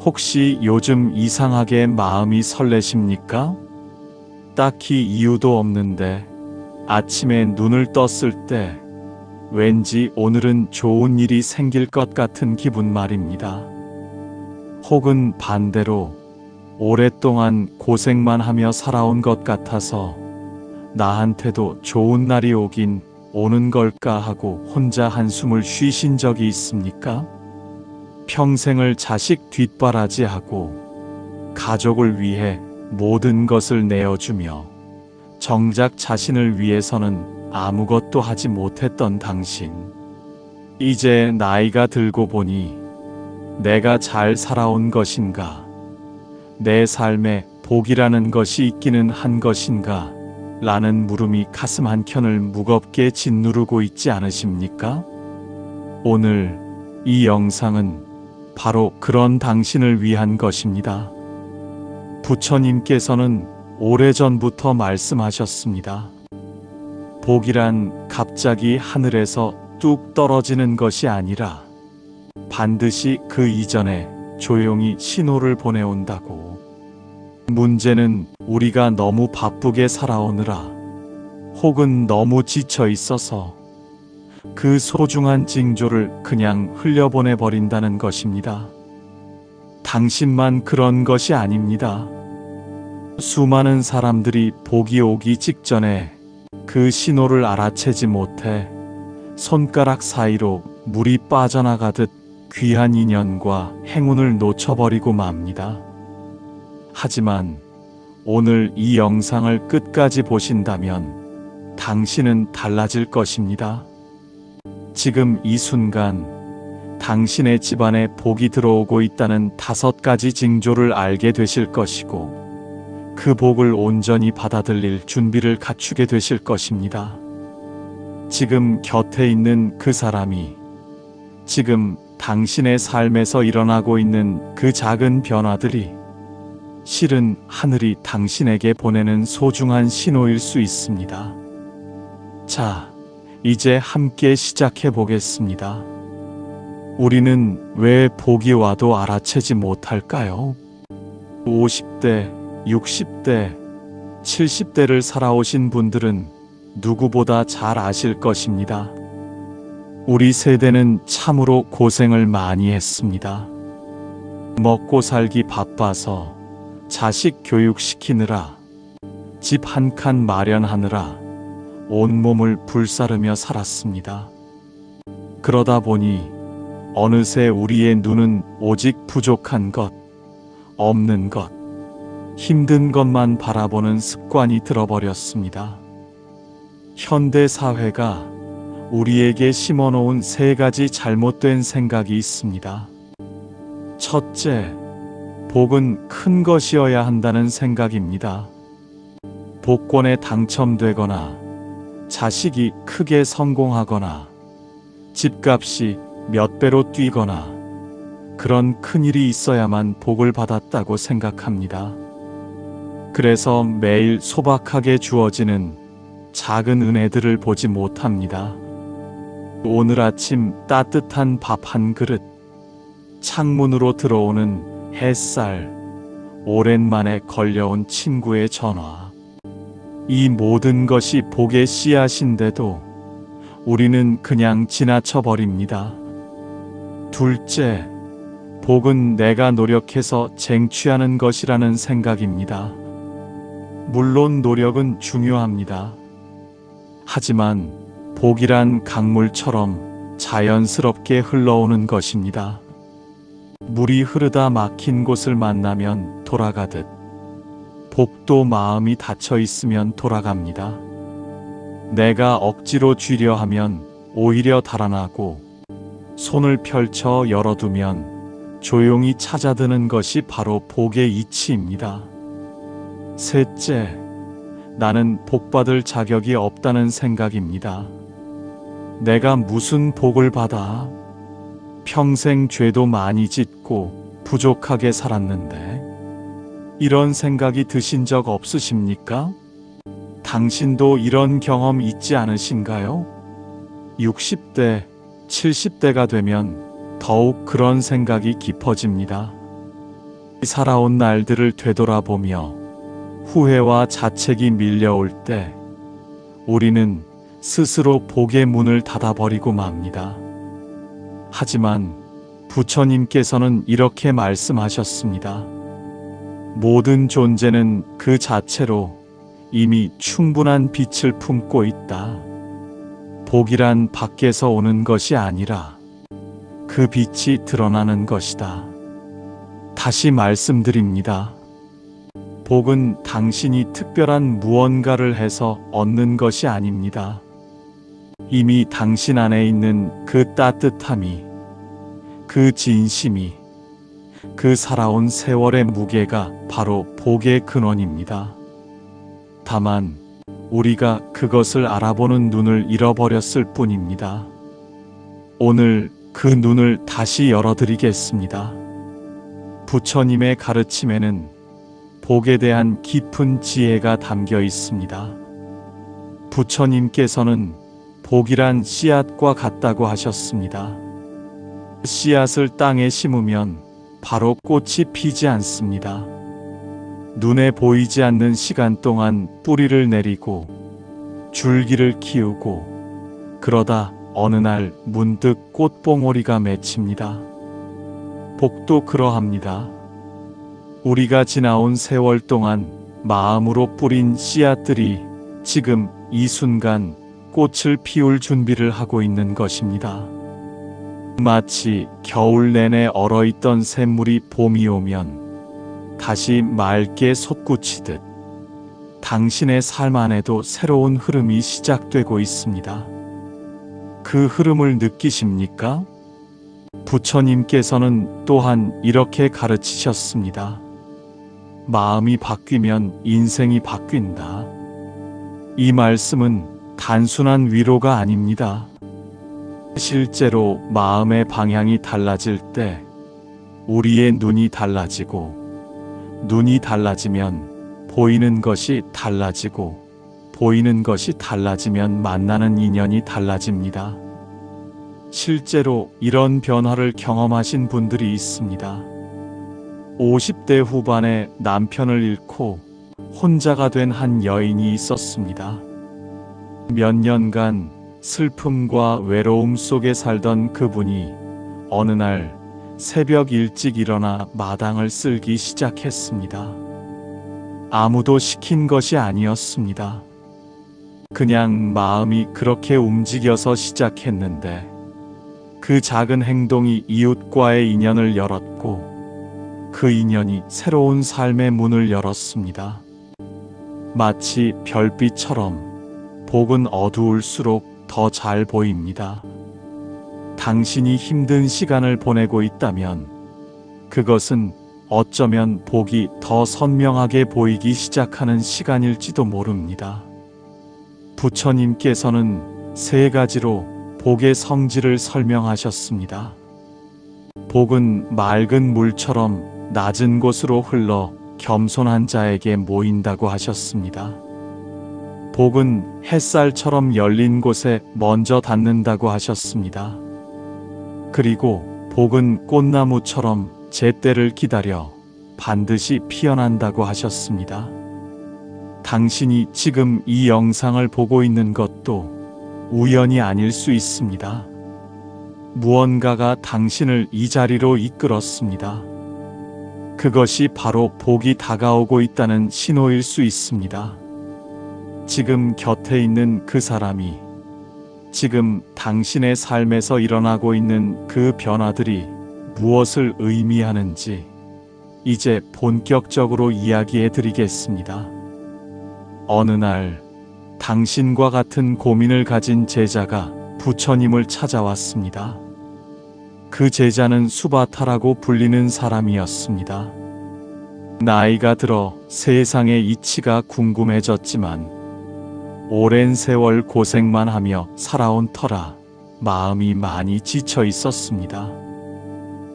혹시 요즘 이상하게 마음이 설레십니까? 딱히 이유도 없는데 아침에 눈을 떴을 때 왠지 오늘은 좋은 일이 생길 것 같은 기분 말입니다. 혹은 반대로 오랫동안 고생만 하며 살아온 것 같아서 나한테도 좋은 날이 오긴 오는 걸까 하고 혼자 한숨을 쉬신 적이 있습니까? 평생을 자식 뒷바라지하고 가족을 위해 모든 것을 내어주며 정작 자신을 위해서는 아무것도 하지 못했던 당신. 이제 나이가 들고 보니 내가 잘 살아온 것인가? 내 삶에 복이라는 것이 있기는 한 것인가? 라는 물음이 가슴 한켠을 무겁게 짓누르고 있지 않으십니까? 오늘 이 영상은 바로 그런 당신을 위한 것입니다. 부처님께서는 오래전부터 말씀하셨습니다. 복이란 갑자기 하늘에서 뚝 떨어지는 것이 아니라 반드시 그 이전에 조용히 신호를 보내온다고. 문제는 우리가 너무 바쁘게 살아오느라 혹은 너무 지쳐 있어서 그 소중한 징조를 그냥 흘려보내 버린다는 것입니다. 당신만 그런 것이 아닙니다. 수많은 사람들이 복이 오기 직전에 그 신호를 알아채지 못해 손가락 사이로 물이 빠져나가듯 귀한 인연과 행운을 놓쳐버리고 맙니다. 하지만 오늘 이 영상을 끝까지 보신다면 당신은 달라질 것입니다. 지금 이 순간 당신의 집안에 복이 들어오고 있다는 5가지 징조를 알게 되실 것이고 그 복을 온전히 받아들일 준비를 갖추게 되실 것입니다. 지금 곁에 있는 그 사람이 지금 당신의 삶에서 일어나고 있는 그 작은 변화들이 실은 하늘이 당신에게 보내는 소중한 신호일 수 있습니다. 자, 이제 함께 시작해 보겠습니다. 우리는 왜 복이 와도 알아채지 못할까요? 50대, 60대, 70대를 살아오신 분들은 누구보다 잘 아실 것입니다. 우리 세대는 참으로 고생을 많이 했습니다. 먹고 살기 바빠서 자식 교육시키느라, 집 한 칸 마련하느라 온몸을 불사르며 살았습니다. 그러다 보니 어느새 우리의 눈은 오직 부족한 것, 없는 것, 힘든 것만 바라보는 습관이 들어버렸습니다. 현대 사회가 우리에게 심어놓은 3가지 잘못된 생각이 있습니다. 첫째, 복은 큰 것이어야 한다는 생각입니다. 복권에 당첨되거나 자식이 크게 성공하거나 집값이 몇 배로 뛰거나 그런 큰일이 있어야만 복을 받았다고 생각합니다. 그래서 매일 소박하게 주어지는 작은 은혜들을 보지 못합니다. 오늘 아침 따뜻한 밥 한 그릇, 창문으로 들어오는 햇살, 오랜만에 걸려온 친구의 전화. 이 모든 것이 복의 씨앗인데도 우리는 그냥 지나쳐 버립니다. 둘째, 복은 내가 노력해서 쟁취하는 것이라는 생각입니다. 물론 노력은 중요합니다. 하지만 복이란 강물처럼 자연스럽게 흘러오는 것입니다. 물이 흐르다 막힌 곳을 만나면 돌아가듯 복도 마음이 닫혀 있으면 돌아갑니다. 내가 억지로 쥐려 하면 오히려 달아나고 손을 펼쳐 열어두면 조용히 찾아드는 것이 바로 복의 이치입니다. 셋째, 나는 복받을 자격이 없다는 생각입니다. 내가 무슨 복을 받아? 평생 죄도 많이 짓고 부족하게 살았는데. 이런 생각이 드신 적 없으십니까? 당신도 이런 경험 있지 않으신가요? 60대, 70대가 되면 더욱 그런 생각이 깊어집니다. 살아온 날들을 되돌아보며 후회와 자책이 밀려올 때 우리는 스스로 복의 문을 닫아버리고 맙니다. 하지만 부처님께서는 이렇게 말씀하셨습니다. 모든 존재는 그 자체로 이미 충분한 빛을 품고 있다. 복이란 밖에서 오는 것이 아니라 그 빛이 드러나는 것이다. 다시 말씀드립니다. 복은 당신이 특별한 무언가를 해서 얻는 것이 아닙니다. 이미 당신 안에 있는 그 따뜻함이, 그 진심이, 그 살아온 세월의 무게가 바로 복의 근원입니다. 다만 우리가 그것을 알아보는 눈을 잃어버렸을 뿐입니다. 오늘 그 눈을 다시 열어드리겠습니다. 부처님의 가르침에는 복에 대한 깊은 지혜가 담겨 있습니다. 부처님께서는 복이란 씨앗과 같다고 하셨습니다. 씨앗을 땅에 심으면 바로 꽃이 피지 않습니다. 눈에 보이지 않는 시간 동안 뿌리를 내리고 줄기를 키우고 그러다 어느 날 문득 꽃봉오리가 맺힙니다. 복도 그러합니다. 우리가 지나온 세월 동안 마음으로 뿌린 씨앗들이 지금 이 순간 꽃을 피울 준비를 하고 있는 것입니다. 마치 겨울 내내 얼어있던 샘물이 봄이 오면 다시 맑게 솟구치듯 당신의 삶 안에도 새로운 흐름이 시작되고 있습니다. 그 흐름을 느끼십니까? 부처님께서는 또한 이렇게 가르치셨습니다. 마음이 바뀌면 인생이 바뀐다. 이 말씀은 단순한 위로가 아닙니다. 실제로 마음의 방향이 달라질 때 우리의 눈이 달라지고, 눈이 달라지면 보이는 것이 달라지고, 보이는 것이 달라지면 만나는 인연이 달라집니다. 실제로 이런 변화를 경험하신 분들이 있습니다. 50대 후반에 남편을 잃고 혼자가 된 한 여인이 있었습니다. 몇 년간 슬픔과 외로움 속에 살던 그분이 어느 날 새벽 일찍 일어나 마당을 쓸기 시작했습니다. 아무도 시킨 것이 아니었습니다. 그냥 마음이 그렇게 움직여서 시작했는데 그 작은 행동이 이웃과의 인연을 열었고 그 인연이 새로운 삶의 문을 열었습니다. 마치 별빛처럼 복은 어두울수록 더 잘 보입니다. 당신이 힘든 시간을 보내고 있다면 그것은 어쩌면 복이 더 선명하게 보이기 시작하는 시간일지도 모릅니다. 부처님께서는 세 가지로 복의 성질을 설명하셨습니다. 복은 맑은 물처럼 낮은 곳으로 흘러 겸손한 자에게 모인다고 하셨습니다. 복은 햇살처럼 열린 곳에 먼저 닿는다고 하셨습니다. 그리고 복은 꽃나무처럼 제때를 기다려 반드시 피어난다고 하셨습니다. 당신이 지금 이 영상을 보고 있는 것도 우연이 아닐 수 있습니다. 무언가가 당신을 이 자리로 이끌었습니다. 그것이 바로 복이 다가오고 있다는 신호일 수 있습니다. 지금 곁에 있는 그 사람이, 지금 당신의 삶에서 일어나고 있는 그 변화들이 무엇을 의미하는지 이제 본격적으로 이야기해 드리겠습니다. 어느 날 당신과 같은 고민을 가진 제자가 부처님을 찾아왔습니다. 그 제자는 수바타라고 불리는 사람이었습니다. 나이가 들어 세상의 이치가 궁금해졌지만 오랜 세월 고생만 하며 살아온 터라 마음이 많이 지쳐 있었습니다.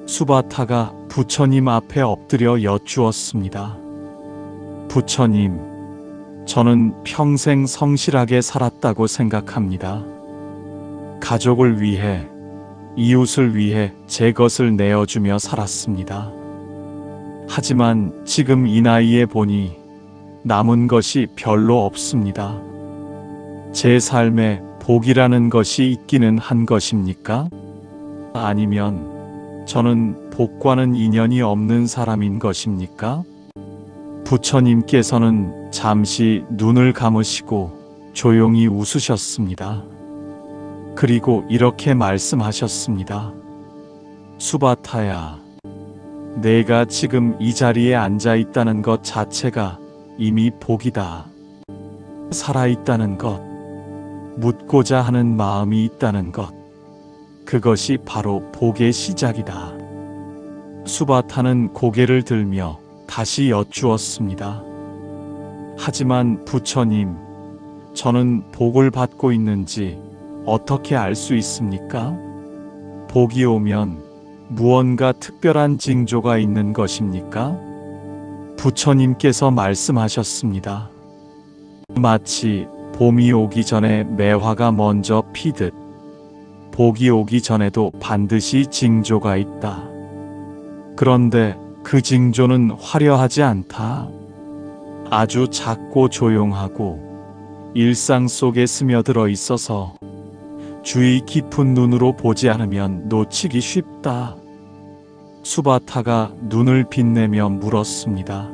수바타가 부처님 앞에 엎드려 여쭈었습니다. 부처님, 저는 평생 성실하게 살았다고 생각합니다. 가족을 위해, 이웃을 위해 제 것을 내어주며 살았습니다. 하지만 지금 이 나이에 보니 남은 것이 별로 없습니다. 제 삶에 복이라는 것이 있기는 한 것입니까? 아니면 저는 복과는 인연이 없는 사람인 것입니까? 부처님께서는 잠시 눈을 감으시고 조용히 웃으셨습니다. 그리고 이렇게 말씀하셨습니다. 수바타야, 내가 지금 이 자리에 앉아 있다는 것 자체가 이미 복이다. 살아있다는 것, 묻고자 하는 마음이 있다는 것, 그것이 바로 복의 시작이다. 수바타는 고개를 들며 다시 여쭈었습니다. 하지만 부처님, 저는 복을 받고 있는지 어떻게 알 수 있습니까? 복이 오면 무언가 특별한 징조가 있는 것입니까? 부처님께서 말씀하셨습니다. 마치 봄이 오기 전에 매화가 먼저 피듯 복이 오기 전에도 반드시 징조가 있다. 그런데 그 징조는 화려하지 않다. 아주 작고 조용하고 일상 속에 스며들어 있어서 주의 깊은 눈으로 보지 않으면 놓치기 쉽다. 수바타가 눈을 빛내며 물었습니다.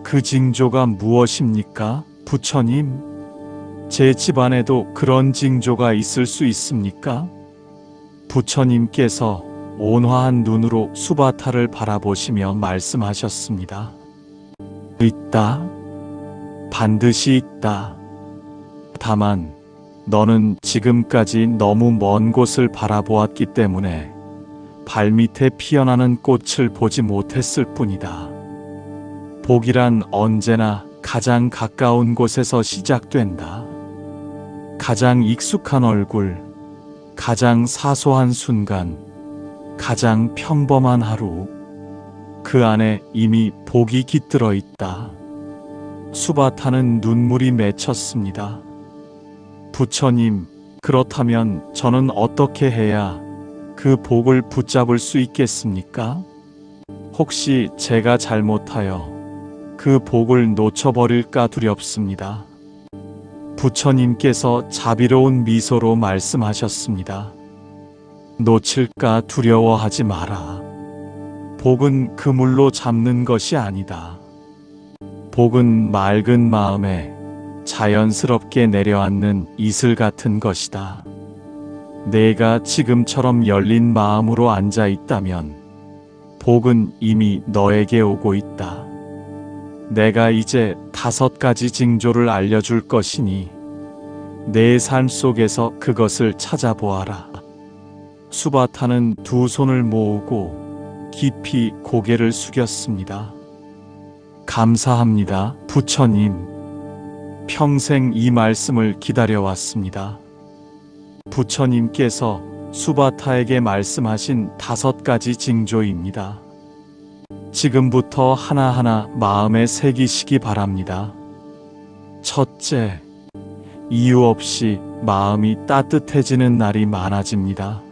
그 징조가 무엇입니까, 부처님? 제 집안에도 그런 징조가 있을 수 있습니까? 부처님께서 온화한 눈으로 수바타를 바라보시며 말씀하셨습니다. 있다. 반드시 있다. 다만 너는 지금까지 너무 먼 곳을 바라보았기 때문에 발밑에 피어나는 꽃을 보지 못했을 뿐이다. 복이란 언제나 가장 가까운 곳에서 시작된다. 가장 익숙한 얼굴, 가장 사소한 순간, 가장 평범한 하루, 그 안에 이미 복이 깃들어 있다. 수바타는 눈물이 맺혔습니다. 부처님, 그렇다면 저는 어떻게 해야 그 복을 붙잡을 수 있겠습니까? 혹시 제가 잘못하여 그 복을 놓쳐버릴까 두렵습니다. 부처님께서 자비로운 미소로 말씀하셨습니다. 놓칠까 두려워하지 마라. 복은 그물로 잡는 것이 아니다. 복은 맑은 마음에 자연스럽게 내려앉는 이슬 같은 것이다. 내가 지금처럼 열린 마음으로 앉아 있다면 복은 이미 너에게 오고 있다. 내가 이제 5가지 징조를 알려줄 것이니 내 삶 속에서 그것을 찾아보아라. 수바타는 두 손을 모으고 깊이 고개를 숙였습니다. 감사합니다, 부처님. 평생 이 말씀을 기다려왔습니다. 부처님께서 수바타에게 말씀하신 5가지 징조입니다. 지금부터 하나하나 마음에 새기시기 바랍니다. 첫째, 이유 없이 마음이 따뜻해지는 날이 많아집니다.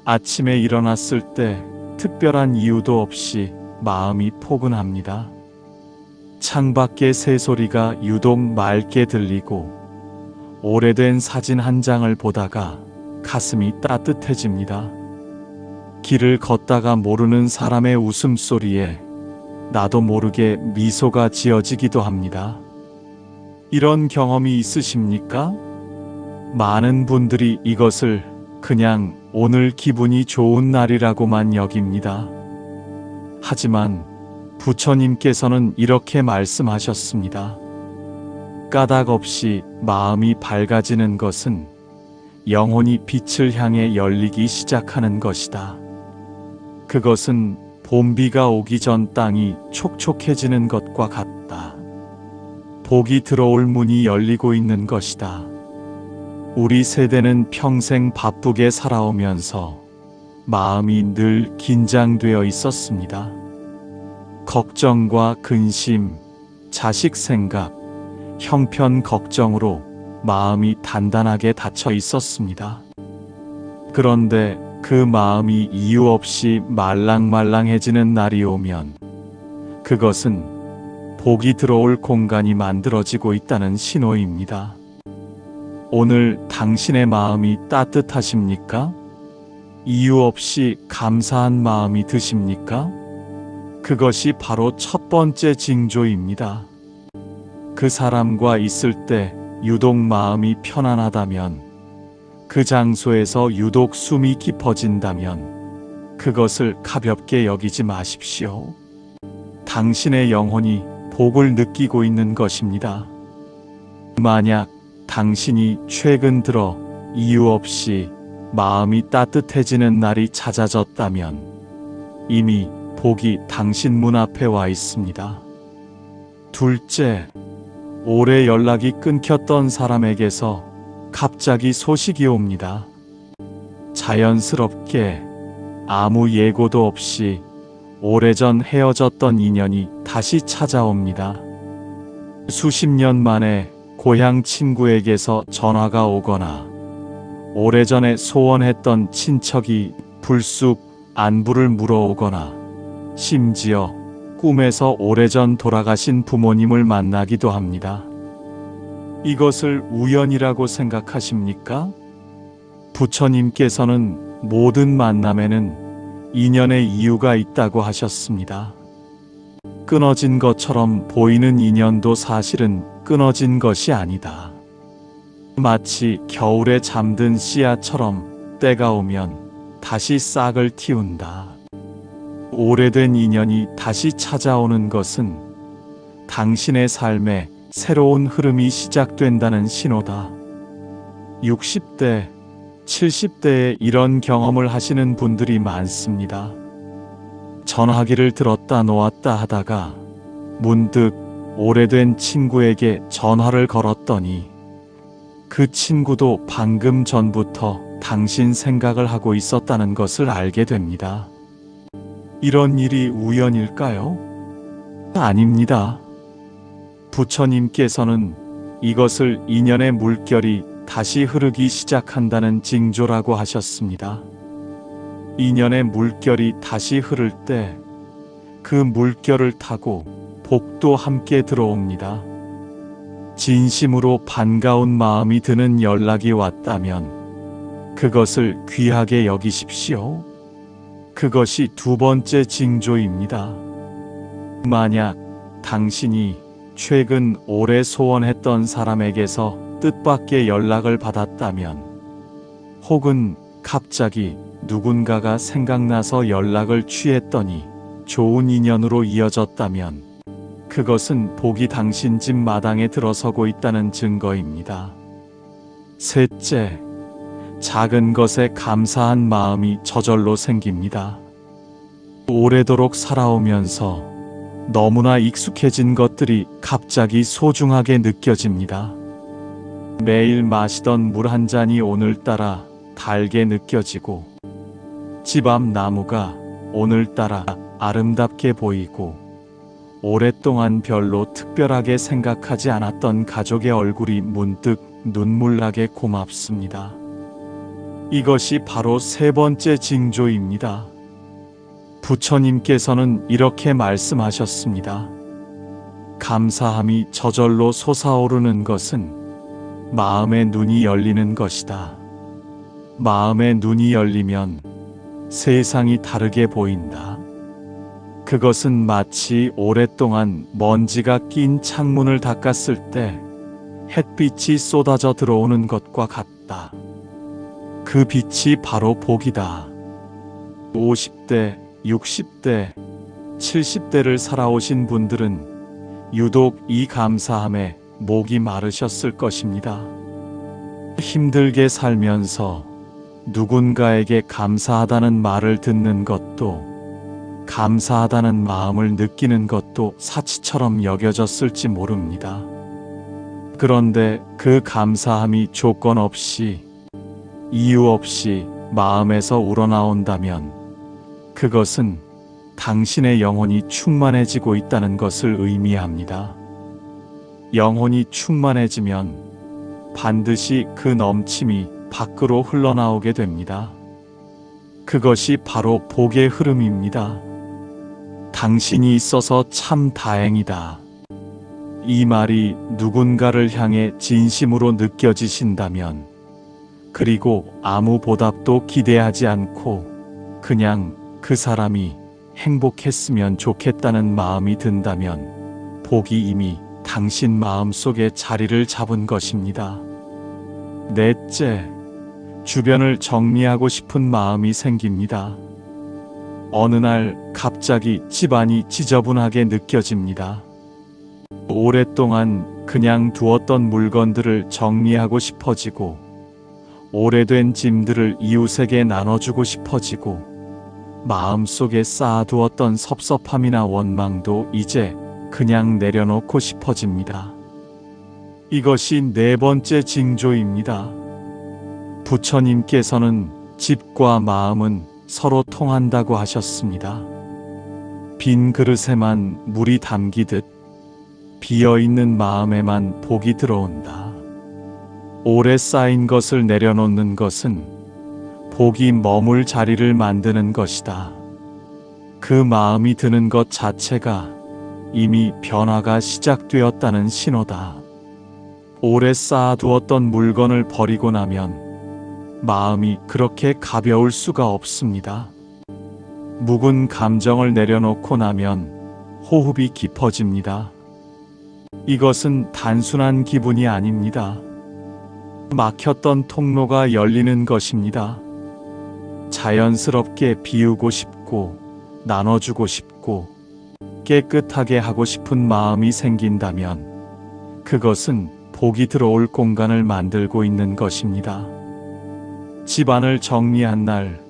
아침에 일어났을 때 특별한 이유도 없이 마음이 포근합니다. 창밖의 새소리가 유독 맑게 들리고 오래된 사진 한 장을 보다가 가슴이 따뜻해집니다. 길을 걷다가 모르는 사람의 웃음소리에 나도 모르게 미소가 지어지기도 합니다. 이런 경험이 있으십니까? 많은 분들이 이것을 그냥 오늘 기분이 좋은 날이라고만 여깁니다. 하지만 부처님께서는 이렇게 말씀하셨습니다. 까닭 없이 마음이 밝아지는 것은 영혼이 빛을 향해 열리기 시작하는 것이다. 그것은 봄비가 오기 전 땅이 촉촉해지는 것과 같다. 복이 들어올 문이 열리고 있는 것이다. 우리 세대는 평생 바쁘게 살아오면서 마음이 늘 긴장되어 있었습니다. 걱정과 근심, 자식 생각, 형편 걱정으로 마음이 단단하게 닫혀 있었습니다. 그런데 그 마음이 이유 없이 말랑말랑해지는 날이 오면 그것은 복이 들어올 공간이 만들어지고 있다는 신호입니다. 오늘 당신의 마음이 따뜻하십니까? 이유 없이 감사한 마음이 드십니까? 그것이 바로 첫 번째 징조입니다. 그 사람과 있을 때 유독 마음이 편안하다면, 그 장소에서 유독 숨이 깊어진다면 그것을 가볍게 여기지 마십시오. 당신의 영혼이 복을 느끼고 있는 것입니다. 만약 당신이 최근 들어 이유 없이 마음이 따뜻해지는 날이 잦아졌다면 이미 복이 당신 문 앞에 와 있습니다. 둘째, 오래 연락이 끊겼던 사람에게서 갑자기 소식이 옵니다. 자연스럽게 아무 예고도 없이 오래전 헤어졌던 인연이 다시 찾아옵니다. 수십 년 만에 고향 친구에게서 전화가 오거나 오래전에 소원했던 친척이 불쑥 안부를 물어오거나 심지어 꿈에서 오래전 돌아가신 부모님을 만나기도 합니다. 이것을 우연이라고 생각하십니까? 부처님께서는 모든 만남에는 인연의 이유가 있다고 하셨습니다. 끊어진 것처럼 보이는 인연도 사실은 끊어진 것이 아니다. 마치 겨울에 잠든 씨앗처럼 때가 오면 다시 싹을 틔운다. 오래된 인연이 다시 찾아오는 것은 당신의 삶에 새로운 흐름이 시작된다는 신호다. 60대, 70대에 이런 경험을 하시는 분들이 많습니다. 전화기를 들었다 놓았다 하다가 문득 오래된 친구에게 전화를 걸었더니 그 친구도 방금 전부터 당신 생각을 하고 있었다는 것을 알게 됩니다. 이런 일이 우연일까요? 아닙니다. 부처님께서는 이것을 인연의 물결이 다시 흐르기 시작한다는 징조라고 하셨습니다. 인연의 물결이 다시 흐를 때 그 물결을 타고 복도 함께 들어옵니다. 진심으로 반가운 마음이 드는 연락이 왔다면 그것을 귀하게 여기십시오. 그것이 두 번째 징조입니다. 만약 당신이 최근 오래 소원했던 사람에게서 뜻밖의 연락을 받았다면, 혹은 갑자기 누군가가 생각나서 연락을 취했더니 좋은 인연으로 이어졌다면 그것은 복이 당신 집 마당에 들어서고 있다는 증거입니다. 셋째, 작은 것에 감사한 마음이 저절로 생깁니다. 오래도록 살아오면서 너무나 익숙해진 것들이 갑자기 소중하게 느껴집니다. 매일 마시던 물 한 잔이 오늘따라 달게 느껴지고, 집 앞 나무가 오늘따라 아름답게 보이고, 오랫동안 별로 특별하게 생각하지 않았던 가족의 얼굴이 문득 눈물나게 고맙습니다. 이것이 바로 세 번째 징조입니다. 부처님께서는 이렇게 말씀하셨습니다. 감사함이 저절로 솟아오르는 것은 마음의 눈이 열리는 것이다. 마음의 눈이 열리면 세상이 다르게 보인다. 그것은 마치 오랫동안 먼지가 낀 창문을 닦았을 때 햇빛이 쏟아져 들어오는 것과 같다. 그 빛이 바로 복이다. 50대, 60대, 70대를 살아오신 분들은 유독 이 감사함에 목이 마르셨을 것입니다. 힘들게 살면서 누군가에게 감사하다는 말을 듣는 것도, 감사하다는 마음을 느끼는 것도 사치처럼 여겨졌을지 모릅니다. 그런데 그 감사함이 조건 없이, 이유 없이 마음에서 우러나온다면 그것은 당신의 영혼이 충만해지고 있다는 것을 의미합니다. 영혼이 충만해지면 반드시 그 넘침이 밖으로 흘러나오게 됩니다. 그것이 바로 복의 흐름입니다. 당신이 있어서 참 다행이다. 이 말이 누군가를 향해 진심으로 느껴지신다면, 그리고 아무 보답도 기대하지 않고 그냥 그 사람이 행복했으면 좋겠다는 마음이 든다면 복이 이미 당신 마음속에 자리를 잡은 것입니다. 넷째, 주변을 정리하고 싶은 마음이 생깁니다. 어느 날 갑자기 집안이 지저분하게 느껴집니다. 오랫동안 그냥 두었던 물건들을 정리하고 싶어지고, 오래된 짐들을 이웃에게 나눠주고 싶어지고, 마음속에 쌓아두었던 섭섭함이나 원망도 이제 그냥 내려놓고 싶어집니다. 이것이 네 번째 징조입니다. 부처님께서는 집과 마음은 서로 통한다고 하셨습니다. 빈 그릇에만 물이 담기듯 비어있는 마음에만 복이 들어온다. 오래 쌓인 것을 내려놓는 것은 복이 머물 자리를 만드는 것이다. 그 마음이 드는 것 자체가 이미 변화가 시작되었다는 신호다. 오래 쌓아두었던 물건을 버리고 나면 마음이 그렇게 가벼울 수가 없습니다. 묵은 감정을 내려놓고 나면 호흡이 깊어집니다. 이것은 단순한 기분이 아닙니다. 막혔던 통로가 열리는 것입니다. 자연스럽게 비우고 싶고, 나눠주고 싶고, 깨끗하게 하고 싶은 마음이 생긴다면 그것은 복이 들어올 공간을 만들고 있는 것입니다. 집안을 정리한 날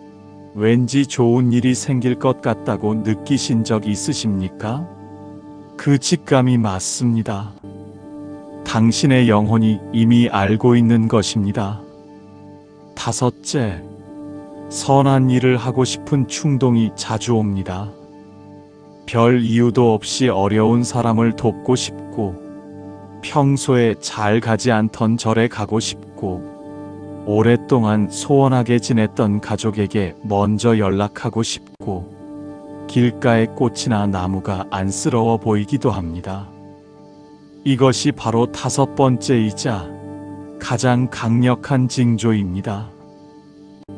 왠지 좋은 일이 생길 것 같다고 느끼신 적 있으십니까? 그 직감이 맞습니다. 당신의 영혼이 이미 알고 있는 것입니다. 다섯째, 선한 일을 하고 싶은 충동이 자주 옵니다. 별 이유도 없이 어려운 사람을 돕고 싶고, 평소에 잘 가지 않던 절에 가고 싶고, 오랫동안 소원하게 지냈던 가족에게 먼저 연락하고 싶고, 길가의 꽃이나 나무가 안쓰러워 보이기도 합니다. 이것이 바로 다섯 번째이자 가장 강력한 징조입니다.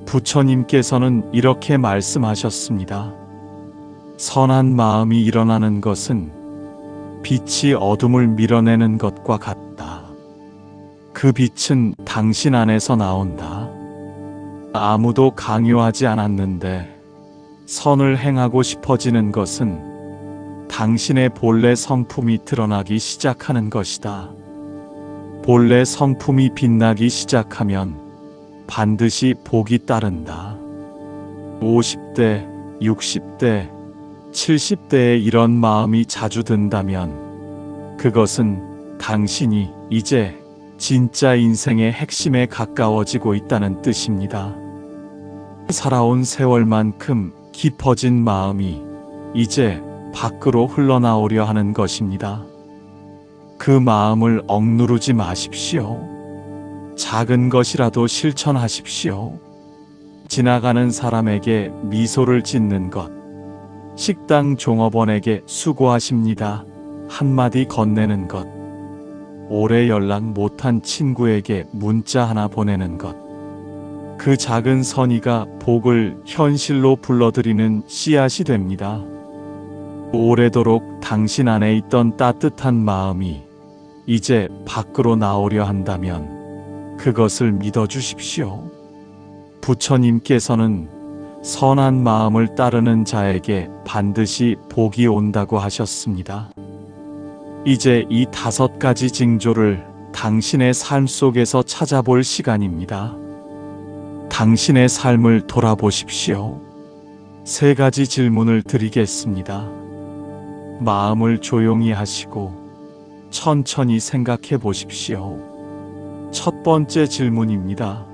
부처님께서는 이렇게 말씀하셨습니다. 선한 마음이 일어나는 것은 빛이 어둠을 밀어내는 것과 같다. 그 빛은 당신 안에서 나온다. 아무도 강요하지 않았는데 선을 행하고 싶어지는 것은 당신의 본래 성품이 드러나기 시작하는 것이다. 본래 성품이 빛나기 시작하면 반드시 복이 따른다. 50대, 60대, 70대에 이런 마음이 자주 든다면 그것은 당신이 이제 진짜 인생의 핵심에 가까워지고 있다는 뜻입니다. 살아온 세월만큼 깊어진 마음이 이제 밖으로 흘러나오려 하는 것입니다. 그 마음을 억누르지 마십시오. 작은 것이라도 실천하십시오. 지나가는 사람에게 미소를 짓는 것, 식당 종업원에게 수고하십니다 한마디 건네는 것, 오래 연락 못한 친구에게 문자 하나 보내는 것, 그 작은 선의가 복을 현실로 불러들이는 씨앗이 됩니다. 오래도록 당신 안에 있던 따뜻한 마음이 이제 밖으로 나오려 한다면 그것을 믿어주십시오. 부처님께서는 선한 마음을 따르는 자에게 반드시 복이 온다고 하셨습니다. 이제 이 5가지 징조를 당신의 삶 속에서 찾아볼 시간입니다. 당신의 삶을 돌아보십시오. 3가지 질문을 드리겠습니다. 마음을 조용히 하시고 천천히 생각해 보십시오. 첫 번째 질문입니다.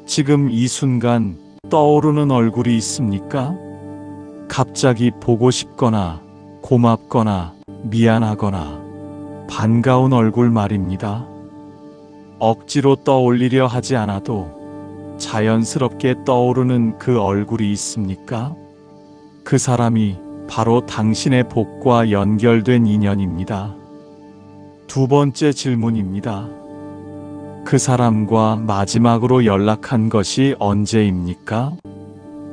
지금 이 순간 떠오르는 얼굴이 있습니까? 갑자기 보고 싶거나 고맙거나 미안하거나 반가운 얼굴 말입니다. 억지로 떠올리려 하지 않아도 자연스럽게 떠오르는 그 얼굴이 있습니까? 그 사람이 바로 당신의 복과 연결된 인연입니다. 두 번째 질문입니다. 그 사람과 마지막으로 연락한 것이 언제입니까?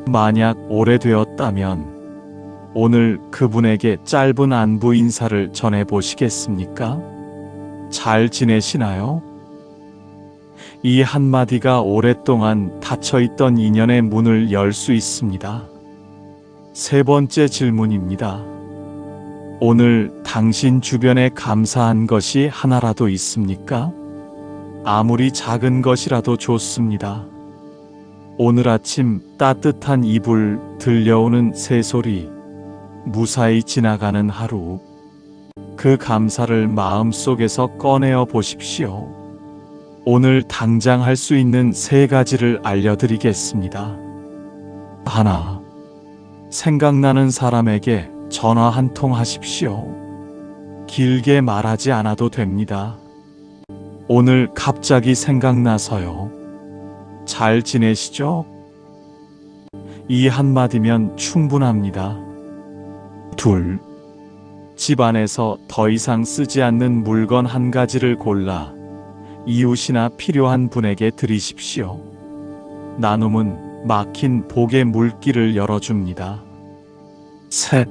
만약 오래되었다면 오늘 그분에게 짧은 안부 인사를 전해보시겠습니까? 잘 지내시나요? 이 한마디가 오랫동안 닫혀있던 인연의 문을 열 수 있습니다. 세 번째 질문입니다. 오늘 당신 주변에 감사한 것이 하나라도 있습니까? 아무리 작은 것이라도 좋습니다. 오늘 아침 따뜻한 이불, 들려오는 새소리, 무사히 지나가는 하루, 그 감사를 마음속에서 꺼내어 보십시오. 오늘 당장 할 수 있는 세 가지를 알려드리겠습니다. 하나, 생각나는 사람에게 전화 한 통 하십시오. 길게 말하지 않아도 됩니다. 오늘 갑자기 생각나서요. 잘 지내시죠? 이 한마디면 충분합니다. 둘, 집안에서 더 이상 쓰지 않는 물건 한 가지를 골라 이웃이나 필요한 분에게 드리십시오. 나눔은 막힌 복의 물길을 열어줍니다. 셋,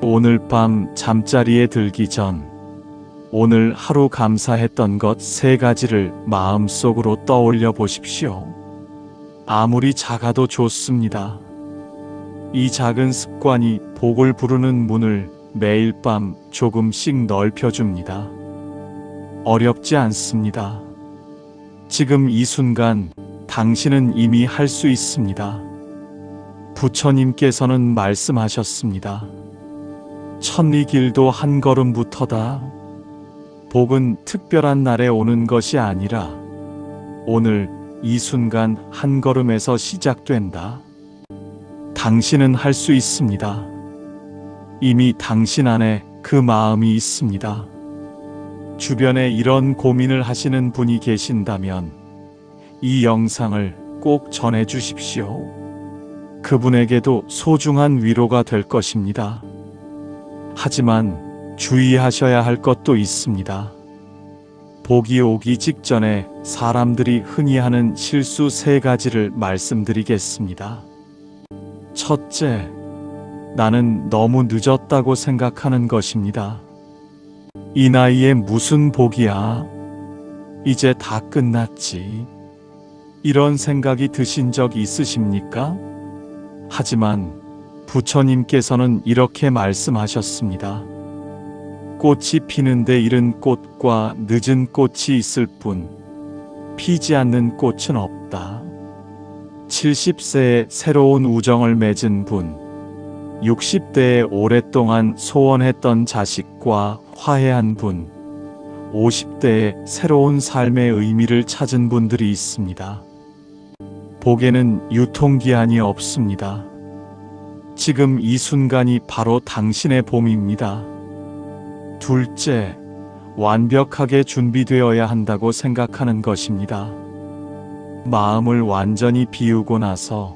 오늘 밤 잠자리에 들기 전 오늘 하루 감사했던 것 세 가지를 마음속으로 떠올려 보십시오. 아무리 작아도 좋습니다. 이 작은 습관이 복을 부르는 문을 매일 밤 조금씩 넓혀줍니다. 어렵지 않습니다. 지금 이 순간 당신은 이미 할 수 있습니다. 부처님께서는 말씀하셨습니다. 천리 길도 한 걸음부터다. 복은 특별한 날에 오는 것이 아니라 오늘 이 순간 한 걸음에서 시작된다. 당신은 할 수 있습니다. 이미 당신 안에 그 마음이 있습니다. 주변에 이런 고민을 하시는 분이 계신다면 이 영상을 꼭 전해 주십시오. 그분에게도 소중한 위로가 될 것입니다. 하지만 주의하셔야 할 것도 있습니다. 복이 오기 직전에 사람들이 흔히 하는 실수 세 가지를 말씀드리겠습니다. 첫째, 나는 너무 늦었다고 생각하는 것입니다. 이 나이에 무슨 복이야? 이제 다 끝났지. 이런 생각이 드신 적 있으십니까? 하지만 부처님께서는 이렇게 말씀하셨습니다. 꽃이 피는데 이른 꽃과 늦은 꽃이 있을 뿐 피지 않는 꽃은 없다. 70세에 새로운 우정을 맺은 분, 60대에 오랫동안 소원했던 자식과 화해한 분, 50대에 새로운 삶의 의미를 찾은 분들이 있습니다. 복에는 유통기한이 없습니다. 지금 이 순간이 바로 당신의 봄입니다. 둘째, 완벽하게 준비되어야 한다고 생각하는 것입니다. 마음을 완전히 비우고 나서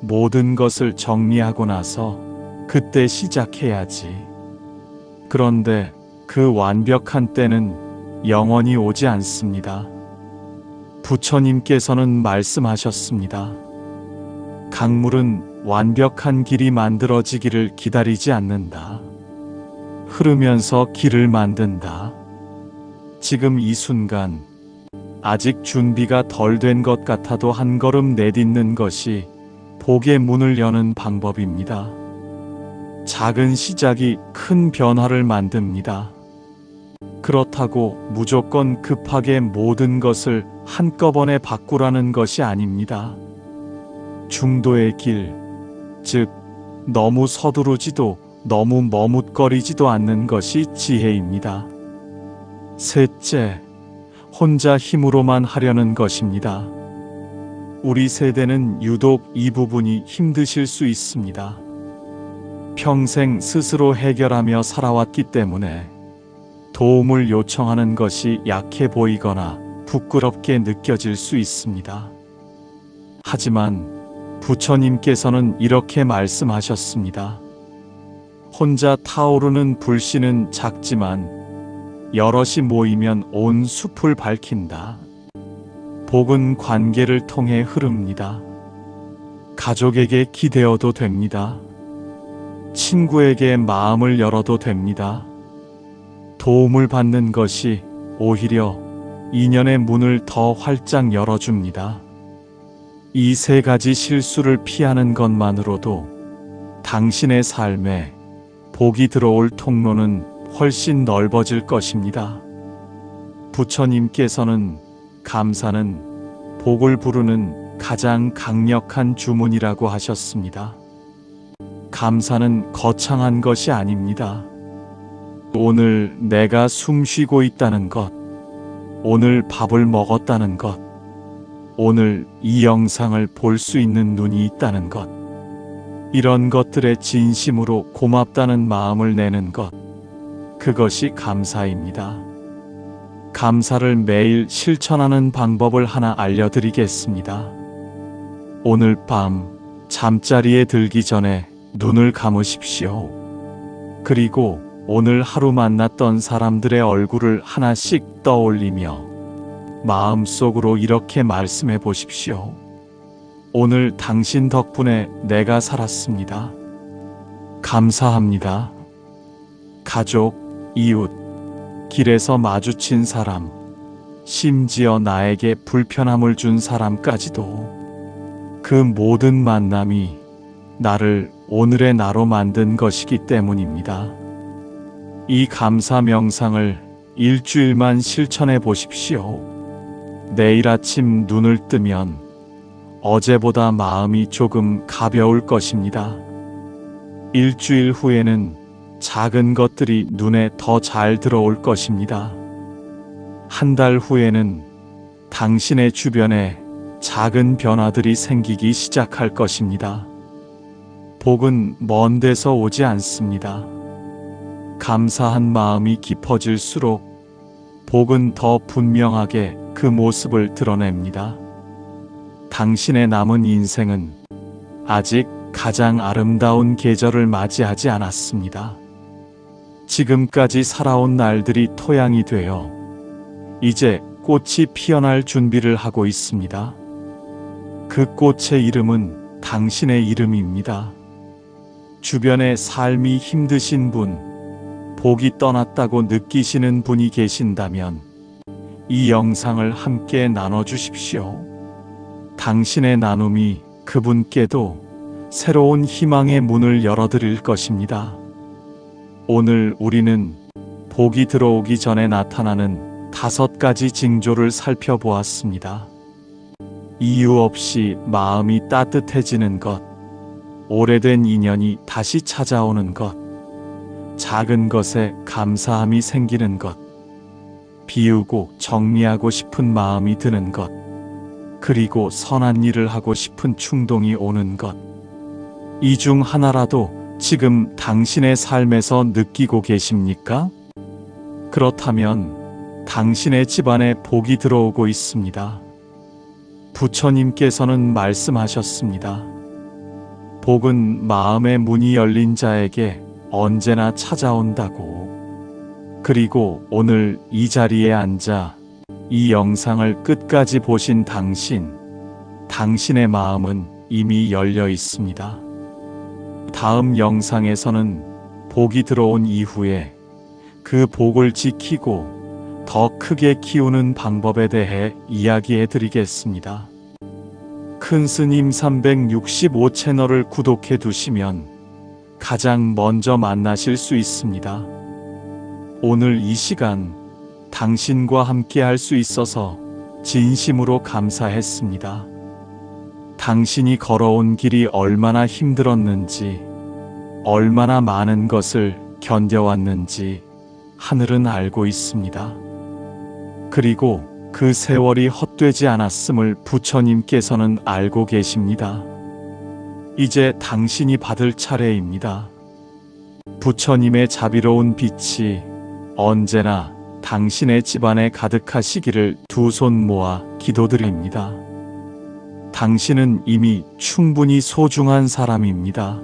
모든 것을 정리하고 나서 그때 시작해야지. 그런데 그 완벽한 때는 영원히 오지 않습니다. 부처님께서는 말씀하셨습니다. 강물은 완벽한 길이 만들어지기를 기다리지 않는다. 흐르면서 길을 만든다. 지금 이 순간 아직 준비가 덜 된 것 같아도 한 걸음 내딛는 것이 복의 문을 여는 방법입니다. 작은 시작이 큰 변화를 만듭니다. 그렇다고 무조건 급하게 모든 것을 한꺼번에 바꾸라는 것이 아닙니다. 중도의 길, 즉 너무 서두르지도 너무 머뭇거리지도 않는 것이 지혜입니다. 셋째, 혼자 힘으로만 하려는 것입니다. 우리 세대는 유독 이 부분이 힘드실 수 있습니다. 평생 스스로 해결하며 살아왔기 때문에 도움을 요청하는 것이 약해 보이거나 부끄럽게 느껴질 수 있습니다. 하지만 부처님께서는 이렇게 말씀하셨습니다. 혼자 타오르는 불씨는 작지만 여럿이 모이면 온 숲을 밝힌다. 복은 관계를 통해 흐릅니다. 가족에게 기대어도 됩니다. 친구에게 마음을 열어도 됩니다. 도움을 받는 것이 오히려 인연의 문을 더 활짝 열어줍니다. 이 세 가지 실수를 피하는 것만으로도 당신의 삶에 복이 들어올 통로는 훨씬 넓어질 것입니다. 부처님께서는 감사는 복을 부르는 가장 강력한 주문이라고 하셨습니다. 감사는 거창한 것이 아닙니다. 오늘 내가 숨 쉬고 있다는 것, 오늘 밥을 먹었다는 것, 오늘 이 영상을 볼 수 있는 눈이 있다는 것, 이런 것들에 진심으로 고맙다는 마음을 내는 것, 그것이 감사입니다. 감사를 매일 실천하는 방법을 하나 알려드리겠습니다. 오늘 밤 잠자리에 들기 전에 눈을 감으십시오. 그리고 오늘 하루 만났던 사람들의 얼굴을 하나씩 떠올리며 마음속으로 이렇게 말씀해 보십시오. 오늘 당신 덕분에 내가 살았습니다. 감사합니다. 가족, 이웃, 길에서 마주친 사람, 심지어 나에게 불편함을 준 사람까지도 그 모든 만남이 나를 오늘의 나로 만든 것이기 때문입니다. 이 감사 명상을 일주일만 실천해 보십시오. 내일 아침 눈을 뜨면 어제보다 마음이 조금 가벼울 것입니다. 일주일 후에는 작은 것들이 눈에 더 잘 들어올 것입니다. 한 달 후에는 당신의 주변에 작은 변화들이 생기기 시작할 것입니다. 복은 먼 데서 오지 않습니다. 감사한 마음이 깊어질수록 복은 더 분명하게 그 모습을 드러냅니다. 당신의 남은 인생은 아직 가장 아름다운 계절을 맞이하지 않았습니다. 지금까지 살아온 날들이 토양이 되어 이제 꽃이 피어날 준비를 하고 있습니다. 그 꽃의 이름은 당신의 이름입니다. 주변에 삶이 힘드신 분, 복이 떠났다고 느끼시는 분이 계신다면 이 영상을 함께 나눠주십시오. 당신의 나눔이 그분께도 새로운 희망의 문을 열어드릴 것입니다. 오늘 우리는 복이 들어오기 전에 나타나는 5가지 징조를 살펴보았습니다. 이유 없이 마음이 따뜻해지는 것, 오래된 인연이 다시 찾아오는 것, 작은 것에 감사함이 생기는 것, 비우고 정리하고 싶은 마음이 드는 것, 그리고 선한 일을 하고 싶은 충동이 오는 것. 이 중 하나라도 지금 당신의 삶에서 느끼고 계십니까? 그렇다면 당신의 집안에 복이 들어오고 있습니다. 부처님께서는 말씀하셨습니다. 복은 마음의 문이 열린 자에게 언제나 찾아온다고. 그리고 오늘 이 자리에 앉아 이 영상을 끝까지 보신 당신의 마음은 이미 열려 있습니다. 다음 영상에서는 복이 들어온 이후에 그 복을 지키고 더 크게 키우는 방법에 대해 이야기해 드리겠습니다. 큰 스님 365 채널을 구독해 두시면 가장 먼저 만나실 수 있습니다. 오늘 이 시간 당신과 함께 할 수 있어서 진심으로 감사했습니다. 당신이 걸어온 길이 얼마나 힘들었는지, 얼마나 많은 것을 견뎌왔는지 하늘은 알고 있습니다. 그리고 그 세월이 헛되지 않았음을 부처님께서는 알고 계십니다. 이제 당신이 받을 차례입니다. 부처님의 자비로운 빛이 언제나 당신의 집안에 가득하시기를 두 손 모아 기도드립니다. 당신은 이미 충분히 소중한 사람입니다.